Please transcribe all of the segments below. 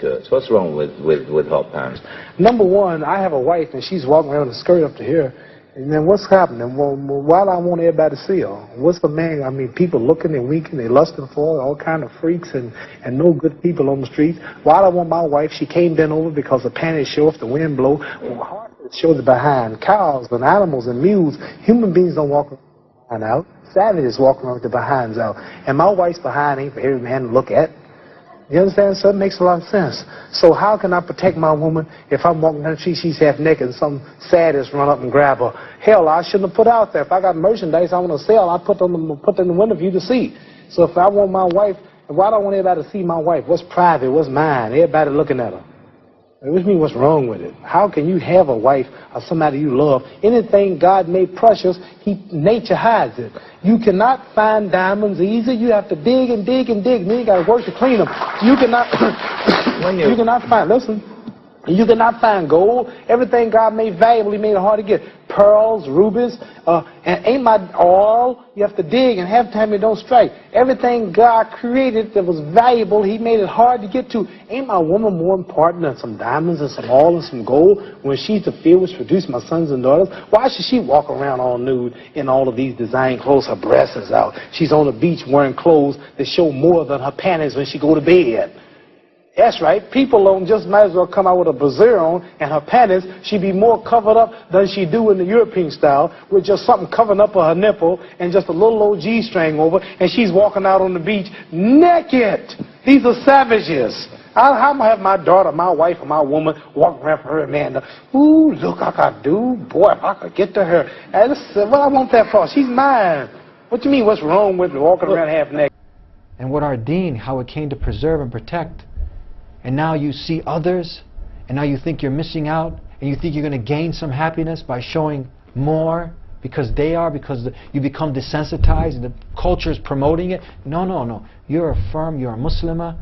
Good. So what's wrong with hot pants? Number one, I have a wife and she's walking around with a skirt up to here. And then what's happening? Well, why do I want everybody to see her? What's the man? I mean, people looking and winking, they lusting for her, all kind of freaks and no good people on the streets. Why do I want my wife? She came bent over because the panties show if the wind blow. Horses show the behind. Cows and animals and mules. Human beings don't walk around out. Savages walk around with their behinds out. And my wife's behind ain't for every man to look at. You understand? So it makes a lot of sense. So how can I protect my woman if I'm walking down the street, she's half naked, and some sadist run up and grab her? Hell, I shouldn't have put out there. If I got merchandise I want to sell, I put it in the window for you to see. So if I want my wife, why do I want everybody to see my wife? What's private? What's mine? Everybody looking at her. Which means what's wrong with it? How can you have a wife or somebody you love? Anything God made precious, nature hides it. You cannot find diamonds easy. You have to dig and dig and dig. Then you got to work to clean them. You cannot, you cannot find, listen, you cannot find gold. Everything God made valuable, He made it hard to get. Pearls, rubies, and ain't my oil. You have to dig, and half the time it don't strike. Everything God created that was valuable, He made it hard to get to. Ain't my woman more important than some diamonds and some oil and some gold when she's the field which produced my sons and daughters? Why should she walk around all nude in all of these design clothes? Her breasts is out. She's on the beach wearing clothes that show more than her panties when she go to bed. That's right. People don't just might as well come out with a brassiere on and her panties. She'd be more covered up than she do in the European style with just something covering up her nipple and just a little old G-string over, and she's walking out on the beach naked. These are savages. How am I have my daughter, my wife, or my woman walking around for her man? Ooh, look, I could do. Boy, if I could get to her. And what I want that for? She's mine. What do you mean, what's wrong with walking around half naked? And what our deen, how it came to preserve and protect. And now you see others, and now you think you're missing out, and you think you're going to gain some happiness by showing more because they are, because you become desensitized and the culture is promoting it. No, no, no. You're affirmed, you're a Muslimah,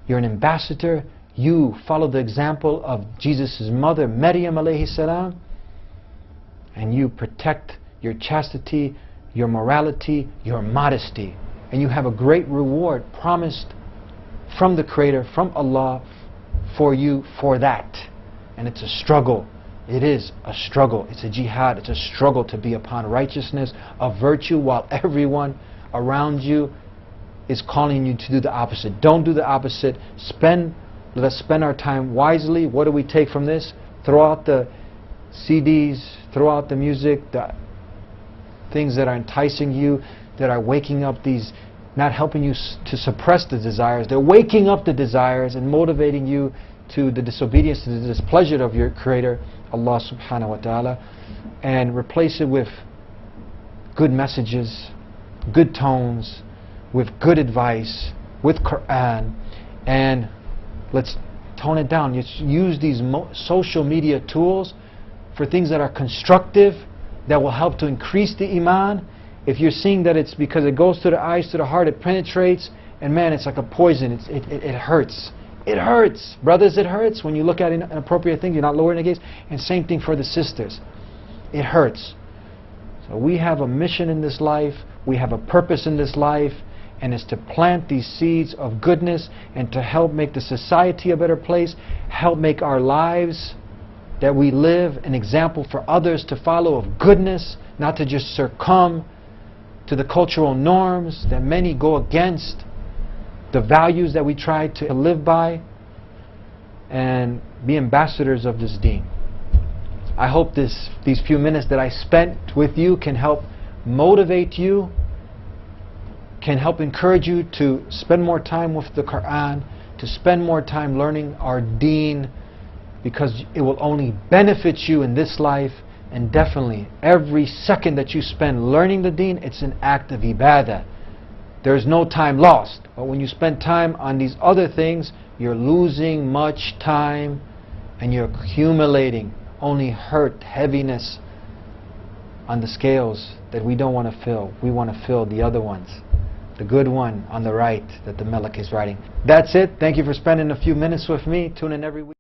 you're an ambassador. You follow the example of Jesus' mother, Maryam alayhi salam, and you protect your chastity, your morality, your modesty. And you have a great reward promised from the Creator, from Allah, for you for that. And it's a struggle. It is a struggle. It's a jihad. It's a struggle to be upon righteousness, of virtue, while everyone around you is calling you to do the opposite. Don't do the opposite. Let's spend our time wisely. What do we take from this? Throw out the CDs, throw out the music, the things that are enticing you, that are waking up these, not helping you to suppress the desires. They're waking up the desires and motivating you to the disobedience, to the displeasure of your Creator, Allah subhanahu wa ta'ala, and replace it with good messages, good tones, with good advice, with Quran, and let's tone it down. Use these social media tools for things that are constructive, that will help to increase the iman. If you're seeing that it's because it goes to the eyes, to the heart, it penetrates, and man, it's like a poison. It hurts. It hurts. Brothers, it hurts when you look at inappropriate things. You're not lowering the gaze. And same thing for the sisters. It hurts. So we have a mission in this life. We have a purpose in this life. And it's to plant these seeds of goodness and to help make the society a better place, help make our lives that we live an example for others to follow of goodness, not to just succumb to the cultural norms that many go against, the values that we try to live by, and be ambassadors of this deen. I hope these few minutes that I spent with you can help motivate you, can help encourage you to spend more time with the Quran, to spend more time learning our deen, because it will only benefit you in this life. And definitely, every second that you spend learning the deen, it's an act of ibadah. There's no time lost. But when you spend time on these other things, you're losing much time and you're accumulating only hurt, heaviness on the scales that we don't want to fill. We want to fill the other ones. The good one on the right that the Melek is writing. That's it. Thank you for spending a few minutes with me. Tune in every week.